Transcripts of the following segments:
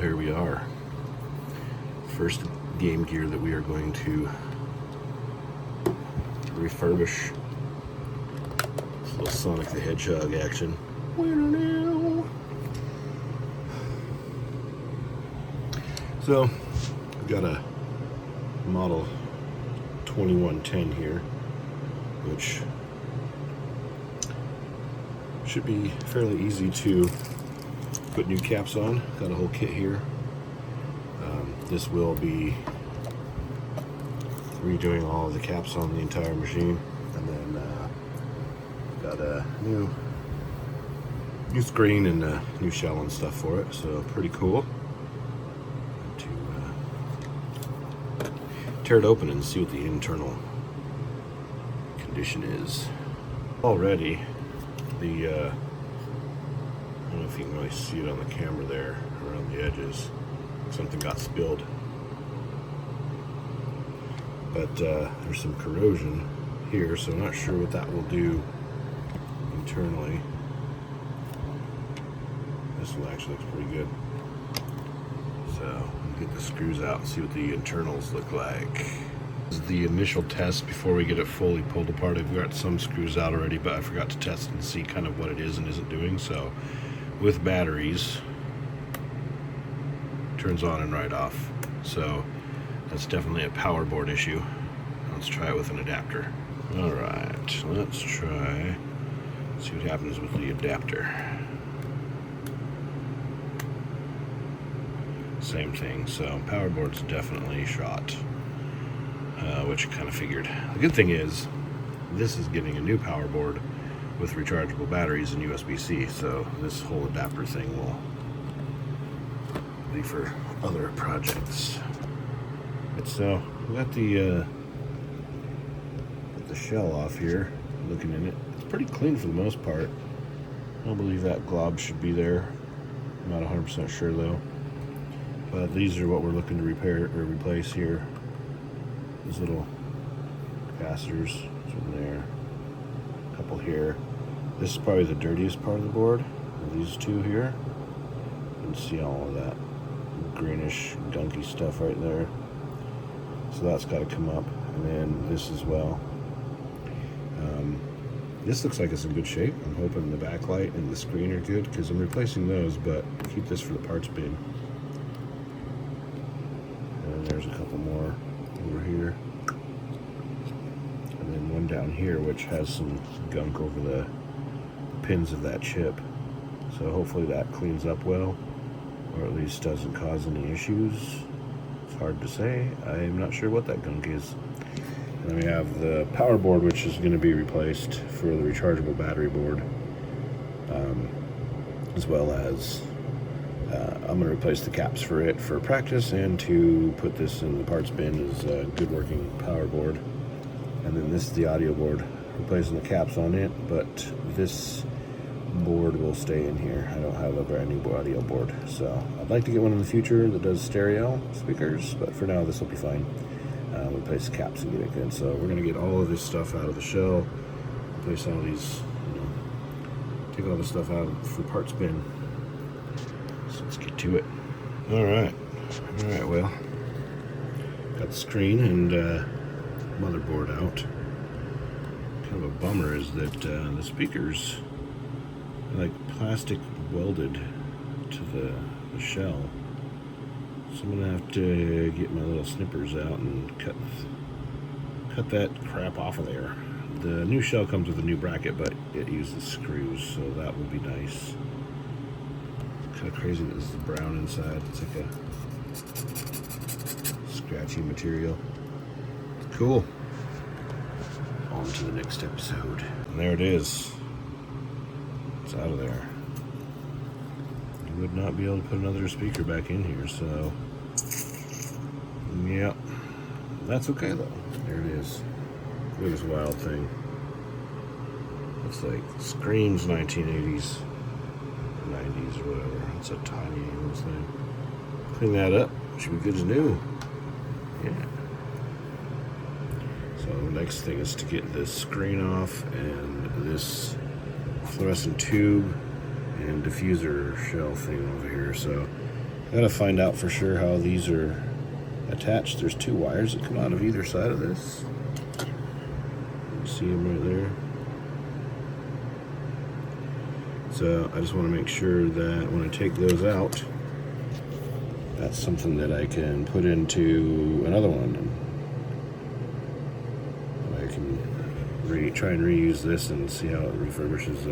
here we are. First Game Gear that we are going to refurbish. This little Sonic the Hedgehog action. So, I've got a model 2110 here, which should be fairly easy to put new caps on. Got a whole kit here. This will be redoing all of the caps on the entire machine, and then got a new screen and a new shell and stuff for it, so pretty cool. To tear it open and see what the internal condition is. Already, the I don't know if you can really see it on the camera there around the edges. Something got spilled, but there's some corrosion here, so I'm not sure what that will do internally. This one actually looks pretty good. So we'll get the screws out and see what the internals look like. This is the initial test before we get it fully pulled apart. I've got some screws out already, but I forgot to test and see kind of what it is and isn't doing. So with batteries, turns on and right off. So that's definitely a power board issue. Let's try it with an adapter. All right, let's try, see what happens with the adapter. Same thing, so power board's definitely shot, which I kind of figured. The good thing is, this is getting a new power board with rechargeable batteries and USB-C, so this whole adapter thing will be for other projects. So we got the shell off here. Looking in it, it's pretty clean for the most part. I don't believe that glob should be there. I'm not 100% sure though. But these are what we're looking to repair or replace here. These little capacitors in there. A couple here. This is probably the dirtiest part of the board. These two here. You can see all of that greenish, gunky stuff right there. So that's got to come up, and then this as well. This looks like it's in good shape. I'm hoping the backlight and the screen are good because I'm replacing those, but keep this for the parts bin. And there's a couple more over here, and then one down here which has some gunk over the pins of that chip. So hopefully that cleans up well, or at least doesn't cause any issues. It's hard to say. I'm not sure what that gunk is. And then we have the power board, which is going to be replaced for the rechargeable battery board, as well as I'm going to replace the caps for it for practice, and to put this in the parts bin as a good working power board. And then this is the audio board, replacing the caps on it, but this board will stay in here. I don't have a brand new audio board, so I'd like to get one in the future that does stereo speakers, but for now this will be fine. We'll replace the caps and get it good. So we're going to get all of this stuff out of the shell, replace all these, take all this stuff out for parts bin. So let's get to it. All right, well, got the screen and motherboard out. Kind of a bummer is that the speakers are like plastic welded to the shell. So I'm gonna have to get my little snippers out and cut that crap off of there. The new shell comes with a new bracket, but it uses screws, so that will be nice. Kind of crazy that this is brown inside. It's like a scratchy material. Cool. On to the next episode. And there it is. It's out of there. You would not be able to put another speaker back in here, so yep. That's okay though. There it is. Look at this wild thing. It's like screams 1980s, 90s or whatever. It's a tiny little thing. Clean that up. Should be good as new. Yeah. So the next thing is to get this screen off and this fluorescent tube and diffuser shell thing over here. So Gotta find out for sure how these are attached. There's 2 wires that come out of either side of this. You see them right there. So I just want to make sure that when I take those out, that's something that I can put into another one. I can try and reuse this and see how it refurbishes,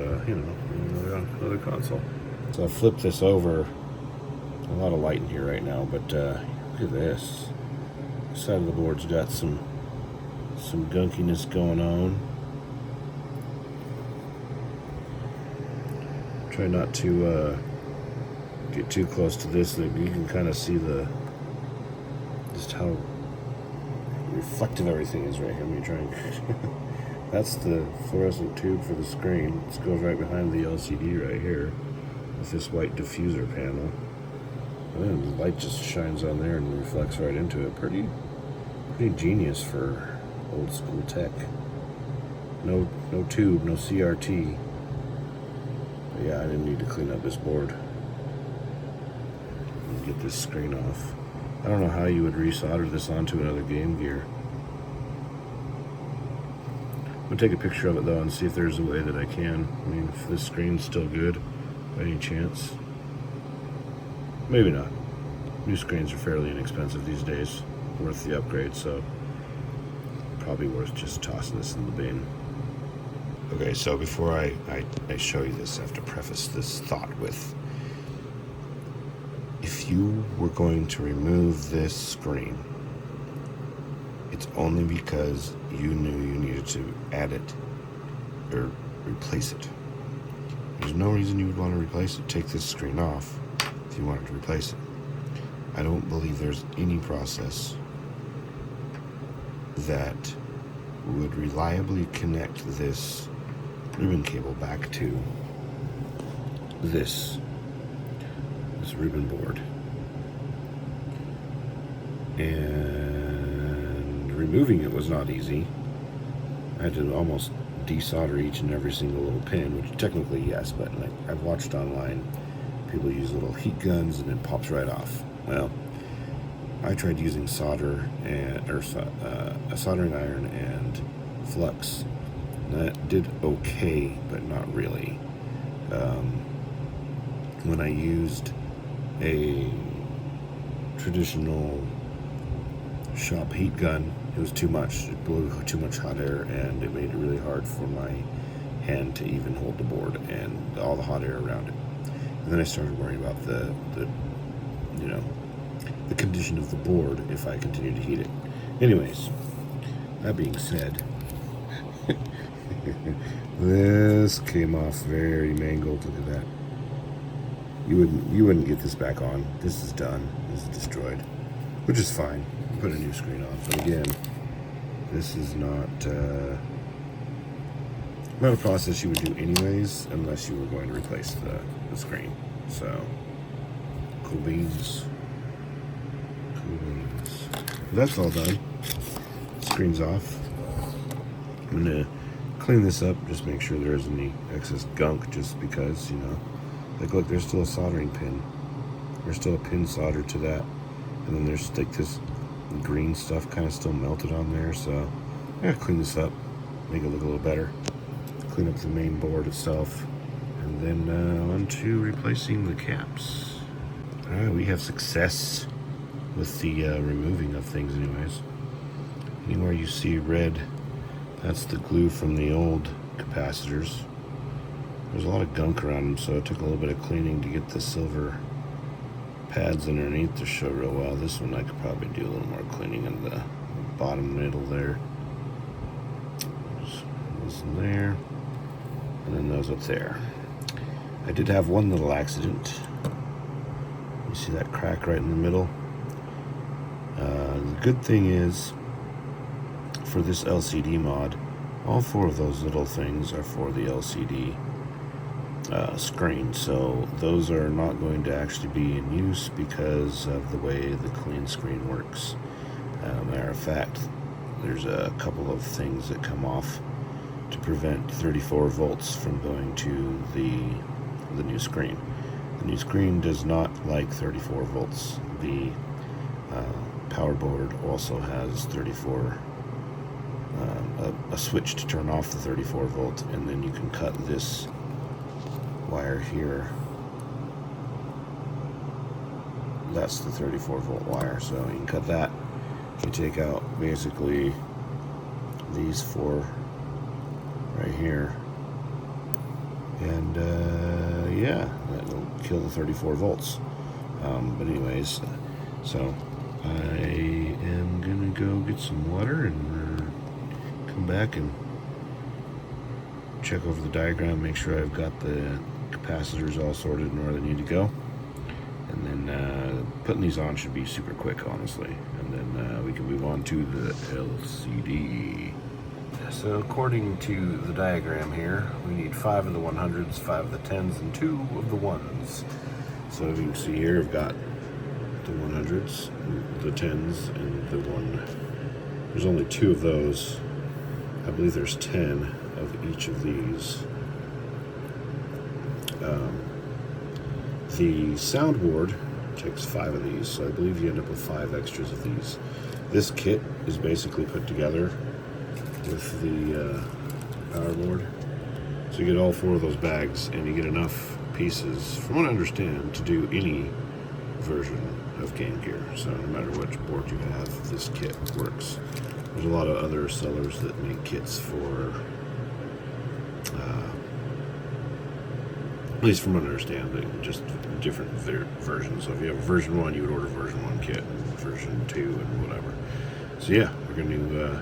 another console. So I flip this over. A lot of light in here right now, but look at this. This side of the board's got some gunkiness going on. Try not to get too close to this. You can kind of see just how reflective everything is right here. Let me try and that's the fluorescent tube for the screen. This goes right behind the LCD right here with this white diffuser panel. And then the light just shines on there and reflects right into it. Pretty genius for old school tech. No tube, no CRT. But yeah, I didn't need to clean up this board. Get this screen off. I don't know how you would resolder this onto another Game Gear. I'm gonna take a picture of it though and see if there's a way that I can. I mean, if this screen's still good, by any chance. Maybe not. New screens are fairly inexpensive these days. Worth the upgrade, so probably worth just tossing this in the bin. Okay, so before I show you this, I have to preface this thought with, if you were going to remove this screen, it's only because you knew you needed to add it or replace it. There's no reason you would want to replace it. Take this screen off if you wanted to replace it. I don't believe there's any process that would reliably connect this ribbon cable back to this ribbon board. And removing it was not easy. I had to almost desolder each and every single little pin, which technically yes, but like I've watched online, people use little heat guns and it pops right off. Well, I tried using solder and a soldering iron and flux. That did okay, but not really. When I used a traditional shop heat gun, it was too much. It blew too much hot air, and it made it really hard for my hand to even hold the board and all the hot air around it. And then I started worrying about the condition of the board if I continued to heat it. Anyways, that being said, this came off very mangled. Look at that. You wouldn't get this back on. This is done. This is destroyed, which is fine. Put a new screen on. But again, this is not a process you would do anyways, unless you were going to replace the screen. So, cool beans. That's all done. Screen's off. I'm gonna clean this up, just make sure there isn't any excess gunk, just because, like, look, there's still a soldering pin. There's still a pin soldered to that. And then there's like this green stuff kind of still melted on there. So I gotta clean this up, make it look a little better. Clean up the main board itself. And then on to replacing the caps. All right, we have success with the removing of things anyways. Anywhere you see red, that's the glue from the old capacitors. There's a lot of gunk around them, so it took a little bit of cleaning to get the silver pads underneath to show real well. This one I could probably do a little more cleaning in the bottom middle there. Just those in there, and then those up there. I did have one little accident. You see that crack right in the middle? The good thing is, for this LCD mod, all 4 of those little things are for the LCD screen, so those are not going to actually be in use because of the way the clean screen works. Matter of fact, there's a couple of things that come off to prevent 34 volts from going to the new screen. The new screen does not like 34 volts. The power board also has 34, a switch to turn off the 34 volt, and then you can cut this wire here. That's the 34 volt wire, so you can cut that. You take out basically these four right here, and yeah, that'll kill the 34 volts. But anyways, so I am gonna go get some water and come back and check over the diagram, make sure I've got the capacitors all sorted and where they need to go. And then putting these on should be super quick, honestly. And then we can move on to the LCD. So according to the diagram here, we need 5 of the 100s, 5 of the 10s, and 2 of the 1s. So as you can see here, I've got the 100s, the 10s, and the 1. There's only 2 of those. I believe there's 10 of each of these. The soundboard takes 5 of these, so I believe you end up with 5 extras of these. This kit is basically put together with the power board. So you get all 4 of those bags, and you get enough pieces, from what I understand, to do any version of Game Gear. So no matter which board you have, this kit works. There's a lot of other sellers that make kits for, at least from what I understand, just different versions. So if you have version 1, you would order version 1 kit, and version 2, and whatever. So yeah, we're going to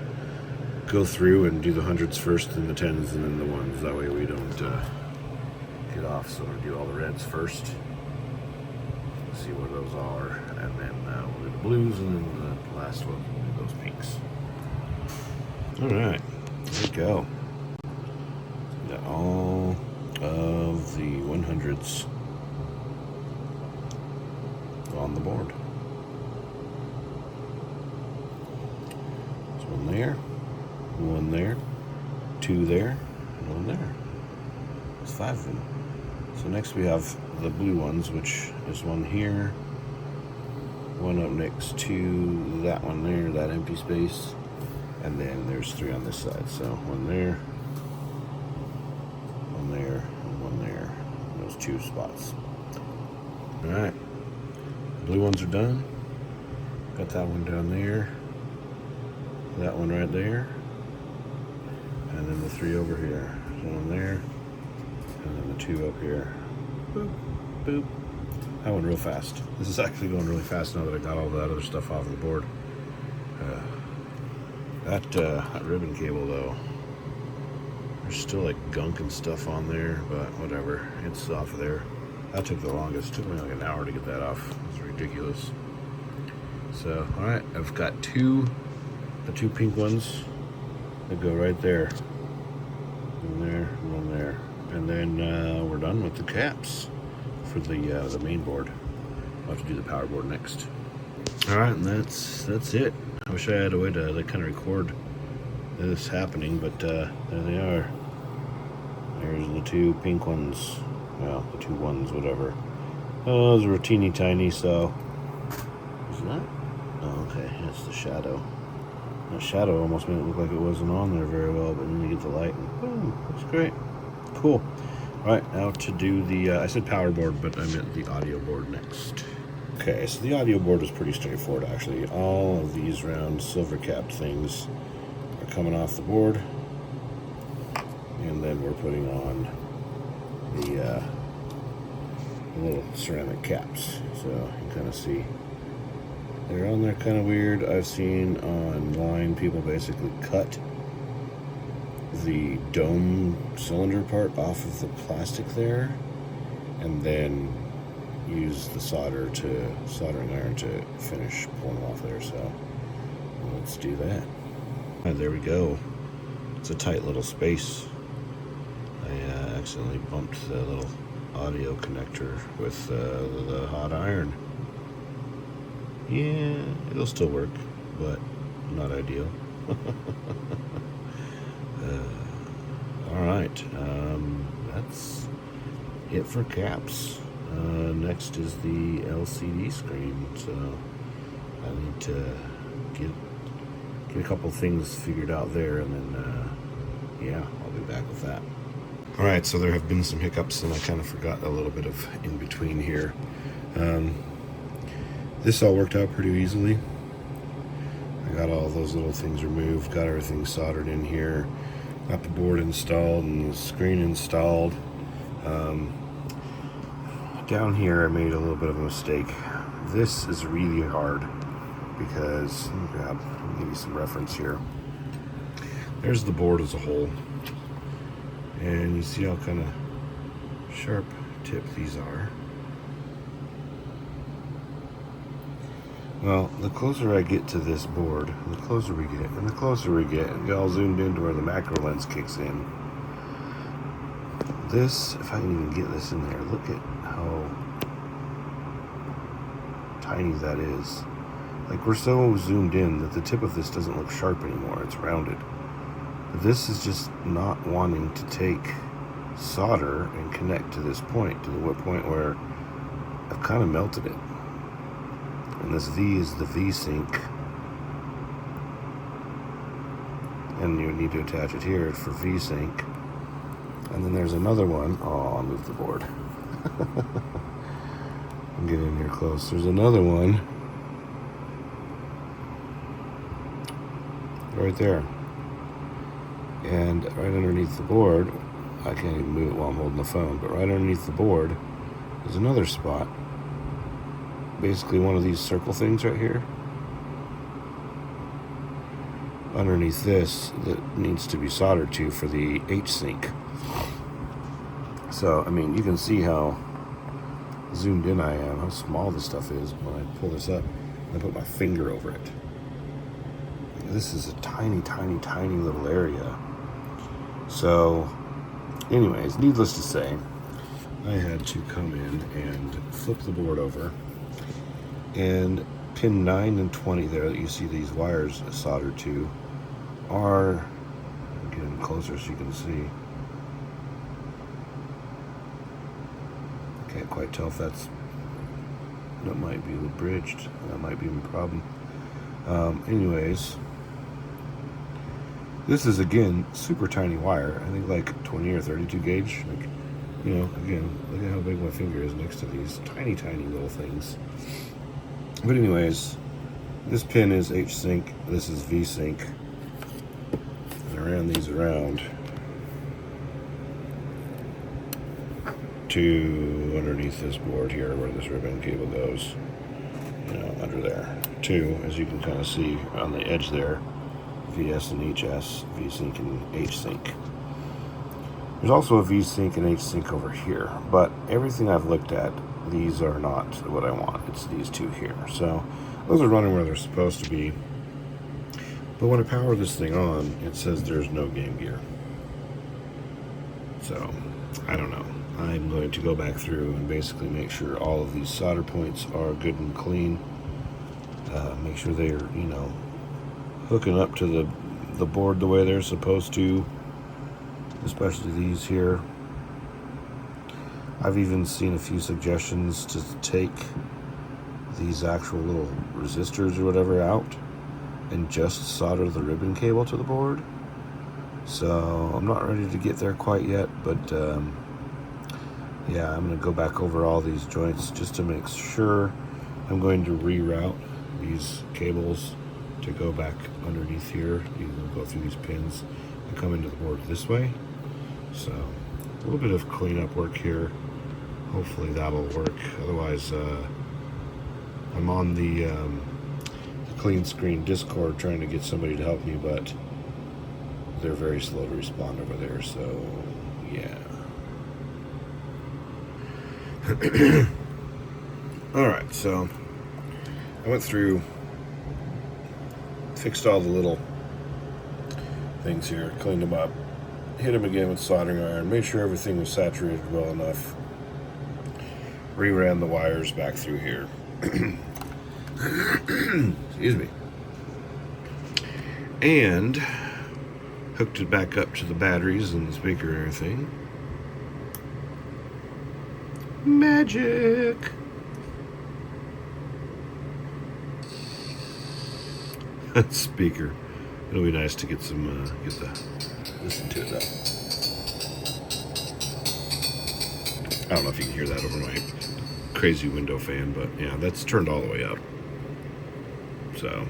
go through and do the 100s first, and the 10s, and then the 1s. That way we don't get off. So we'll do all the reds first, see what those are, and then we'll do the blues, and then the last one we'll do those pinks. Alright, there we go. Got all of the 100s on the board. There's one there, 1 there, 2 there, and 1 there. There's 5 of them. So next we have the blue ones, which is 1 here, 1 up next to that one there, that empty space, and then there's 3 on this side. So 1 there, 1 there, and 1 there. And those 2 spots. Alright. Blue ones are done. Got that one down there. That one right there. And then the 3 over here. So 1 there. And then the 2 up here. Boop, boop. That went real fast. This is actually going really fast now that I got all that other stuff off of the board. That ribbon cable though, there's still like gunk and stuff on there, but whatever, it's off of there. That took the longest. It took me like an hour to get that off. It's ridiculous. So, alright, I've got the 2 pink ones that go right there. 1 there, 1 there. And then we're done with the caps for the main board. I'll have to do the power board next. Alright, and that's it. I wish I had a way to kind of record this happening, but there they are. There's the 2 pink ones. Well, the 2 1s, whatever. Oh, those are teeny tiny, so... Is that? Oh, okay, that's the shadow. That shadow almost made it look like it wasn't on there very well, but then you get the light and boom, looks great. Cool. Alright, now to do the, I said power board, but I meant the audio board next. Okay, so the audio board is pretty straightforward actually. All of these round silver capped things are coming off the board, and then we're putting on the little ceramic caps. So you can kind of see they're on there kind of weird. I've seen online people basically cut the dome cylinder part off of the plastic there, and then use the soldering iron to finish pulling off there. So let's do that. And there we go. It's a tight little space. I accidentally bumped the little audio connector with the hot iron. Yeah, it'll still work, but not ideal. Alright, that's it for caps. Next is the LCD screen, so I need to get a couple things figured out there, and then yeah, I'll be back with that. All right, so there have been some hiccups, and I kind of forgot a little bit of in between here. This all worked out pretty easily. I got all those little things removed, got everything soldered in here, got the board installed and the screen installed. Down here I made a little bit of a mistake. This is really hard because, let me give you some reference here. There's the board as a whole, and you see how kind of sharp tip these are. Well, the closer I get to this board, the closer we get, and the closer we get, and get all zoomed into where the macro lens kicks in. This, if I can even get this in there, look at how tiny that is. Like, we're so zoomed in that the tip of this doesn't look sharp anymore, it's rounded. But this is just not wanting to take solder and connect to this point, to the point where I've kind of melted it. And this V is the V-Sync. And you need to attach it here for V-Sync. And then there's another one. Oh, I'll move the board. I'll get in here close. There's another one right there. And right underneath the board, I can't even move it while I'm holding the phone, but right underneath the board is another spot. Basically one of these circle things right here. Underneath this that needs to be soldered to for the H-Sync. So, I mean, you can see how zoomed in I am, how small this stuff is when I pull this up and I put my finger over it. This is a tiny, tiny, tiny little area. So, anyways, needless to say, I had to come in and flip the board over, and pin 9 and 20 there that you see these wires soldered to are, I'll get in closer so you can see. Can't quite tell if that might be bridged. That might be a problem. Anyways, this is again super tiny wire. I think like 20 or 32 gauge. Like, you know, again, look at how big my finger is next to these tiny, tiny little things. But anyways, this pin is H-Sync. This is V-Sync. And I ran these around to underneath this board here where this ribbon cable goes, you know, under there. Two, as you can kind of see on the edge there, VS and HS, V-Sync and H-Sync. There's also a V-Sync and H-Sync over here, but everything I've looked at, these are not what I want. It's these two here. So those are running where they're supposed to be. But when I power this thing on, it says there's no Game Gear. So, I don't know. I'm going to go back through and basically make sure all of these solder points are good and clean. Make sure they're, you know, hooking up to the board the way they're supposed to, especially these here. I've even seen a few suggestions to take these actual little resistors or whatever out and just solder the ribbon cable to the board. So I'm not ready to get there quite yet, but yeah, I'm going to go back over all these joints just to make sure. I'm going to reroute these cables to go back underneath here. You can go through these pins and come into the board this way. So a little bit of cleanup work here. Hopefully that'll work. Otherwise, I'm on the Clean Screen Discord trying to get somebody to help me, but they're very slow to respond over there, so yeah. Alright, so I went through, fixed all the little things here, cleaned them up, hit them again with soldering iron, made sure everything was saturated well enough, reran the wires back through here. Excuse me. And hooked it back up to the batteries and the speaker and everything. Magic. Speaker. It'll be nice to get some, listen to it though. I don't know if you can hear that over my crazy window fan, but yeah, that's turned all the way up. So.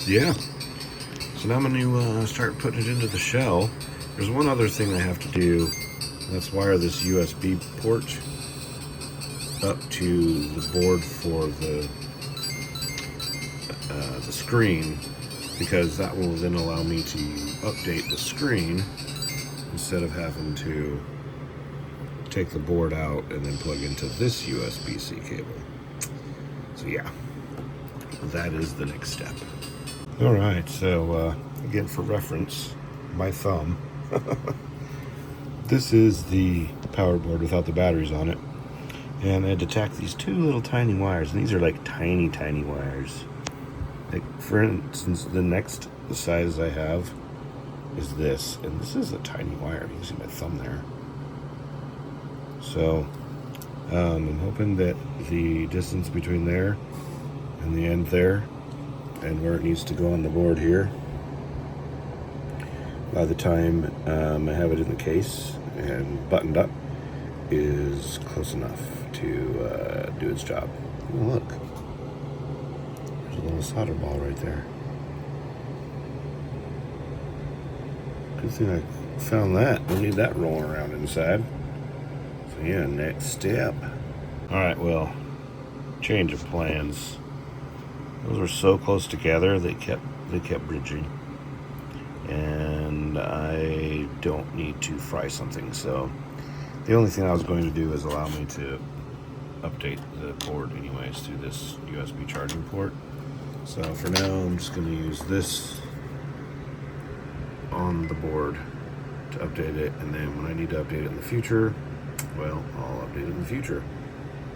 Yeah. So now I'm going to start putting it into the shell. There's one other thing I have to do. That's wire this USB port up to the board for the screen, because that will then allow me to update the screen instead of having to take the board out and then plug into this USB-C cable. So yeah, that is the next step. All right, so again, for reference, my thumb. This is the power board without the batteries on it. And I had to tack these two little tiny wires, and these are like tiny, tiny wires. Like, for instance, the next size I have is this, and this is a tiny wire. You can see my thumb there. So, I'm hoping that the distance between there and the end there, and where it needs to go on the board here, by the time I have it in the case and buttoned up, is close enough to do its job. Oh, look, there's a little solder ball right there. Good thing I found that. Don't need that rolling around inside. So yeah, next step. All right, well, change of plans. Those were so close together, they kept bridging, and I don't need to fry something. So the only thing I was going to do is allow me to update the board anyways through this USB charging port. So for now, I'm just going to use this on the board to update it, and then when I need to update it in the future, well, I'll update it in the future.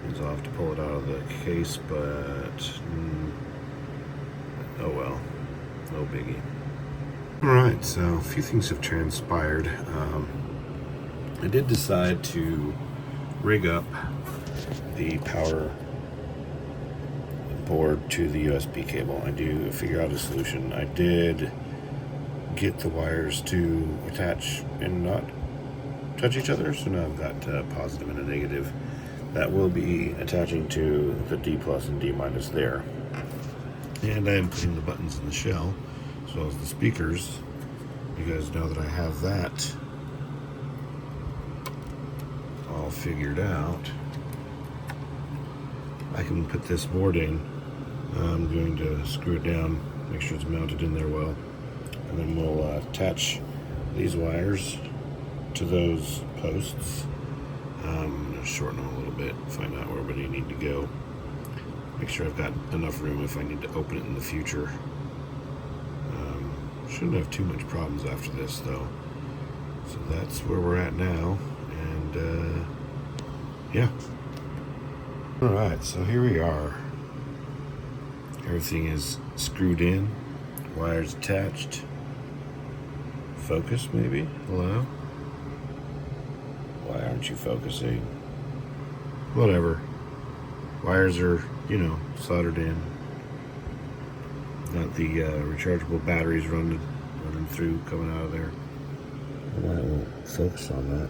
Means I'll have to pull it out of the case, but oh well, no biggie. Alright, so a few things have transpired. I did decide to rig up the power board to the USB cable. I do figure out a solution. I did get the wires to attach and not touch each other, so now I've got a positive and a negative that will be attaching to the D plus and D minus there. And I am putting the buttons in the shell, as well as the speakers, because now that I have that all figured out, I can put this board in. I'm going to screw it down, make sure it's mounted in there well, and then we'll attach these wires to those posts. I'm going to shorten them a little bit, find out where I need to go. Make sure I've got enough room if I need to open it in the future. Shouldn't have too much problems after this though. So that's where we're at now, and yeah. Alright, so here we are. Everything is screwed in, wires attached. Focus maybe? Hello? Why aren't you focusing? Whatever. Wires are, soldered in. Got the rechargeable batteries running through, coming out of there. Why won't focus on that?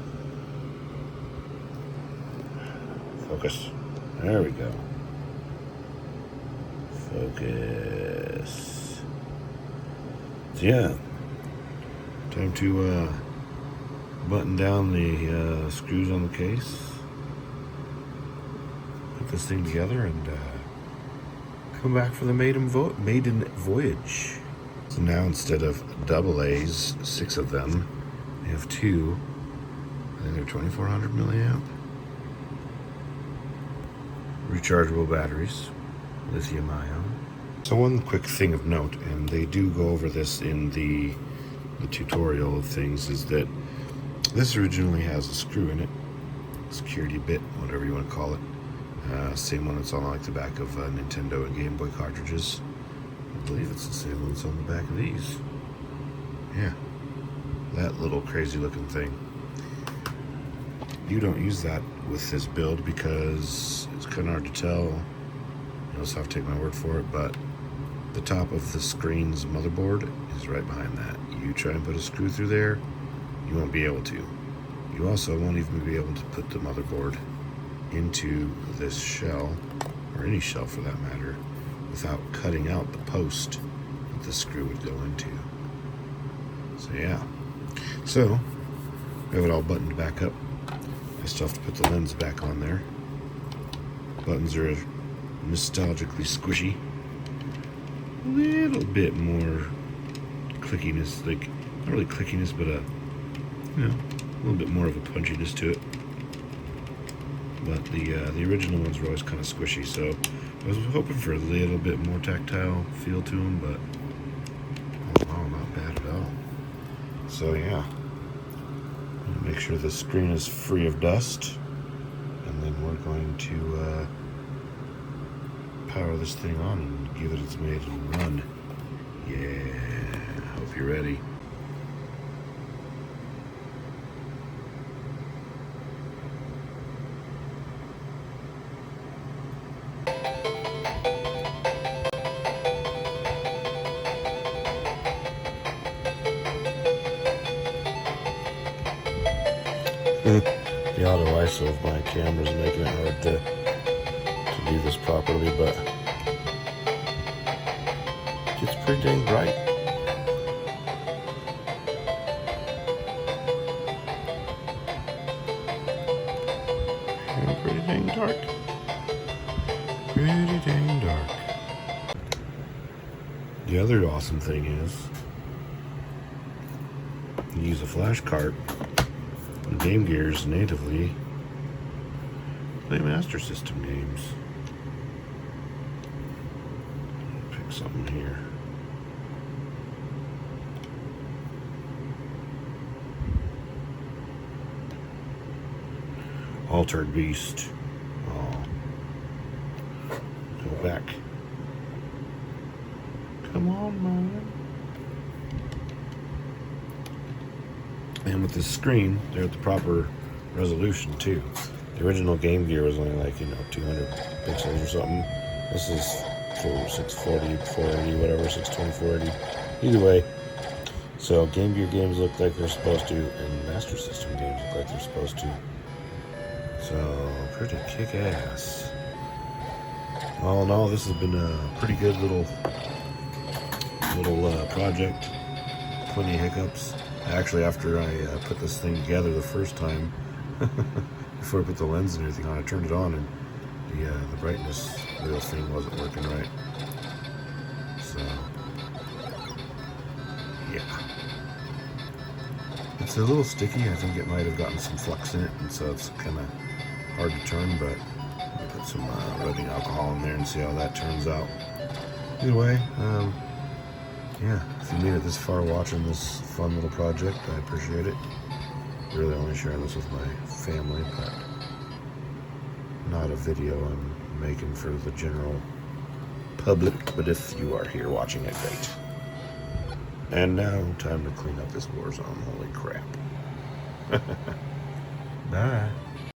Focus. There we go. Focus. So yeah, time to button down the screws on the case, put this thing together, and come back for the maiden voyage. So now instead of double A's, 6 of them, we have 2. I think they're 2400 milliamp. Rechargeable batteries, lithium ion. So one quick thing of note, and they do go over this in the tutorial of things, is that this originally has a screw in it, security bit, whatever you want to call it, Same one that's on like the back of Nintendo and Game Boy cartridges. I believe it's the same one that's on the back of these. Yeah, that little crazy looking thing. You don't use that with this build because it's kind of hard to tell. You also have to take my word for it, but the top of the screen's motherboard is right behind that. You try and put a screw through there, you won't be able to. You also won't even be able to put the motherboard into this shell, or any shell for that matter, without cutting out the post that the screw would go into. So yeah. So, I have it all buttoned back up. I still have to put the lens back on there. Buttons are nostalgically squishy. A little bit more clickiness, like, not really clickiness, but a little bit more of a punchiness to it. But the original ones were always kind of squishy, so I was hoping for a little bit more tactile feel to them, but oh, not bad at all. So yeah, make sure the screen is free of dust, and then we're going to power this thing on and give it its maiden run. Yeah, hope you're ready. The auto ISO of my camera is making it hard to do this properly, but it's pretty dang bright. And pretty dang dark. Pretty dang dark. The other awesome thing is you use a flash cart. Game Gear's natively play Master System games. Pick something here. Altered Beast. Oh. Go back. Come on, man. And with this screen, they're at the proper resolution too. The original Game Gear was only like 200 pixels or something. This is 640, 480, whatever, 620, 480. Either way, so Game Gear games look like they're supposed to, and Master System games look like they're supposed to. So pretty kick-ass. All in all, this has been a pretty good little project. Plenty of hiccups. Actually, after I put this thing together the first time, before I put the lens and everything on, I turned it on and the brightness wheel thing wasn't working right. So, yeah. It's a little sticky. I think it might have gotten some flux in it, and so it's kind of hard to turn, but I'll put some rubbing alcohol in there and see how that turns out. Either way, yeah, if you made it this far watching this fun little project, I appreciate it. Really only sharing this with my family, but not a video I'm making for the general public. But if you are here watching it, great. And now, time to clean up this Warzone. Holy crap. Bye.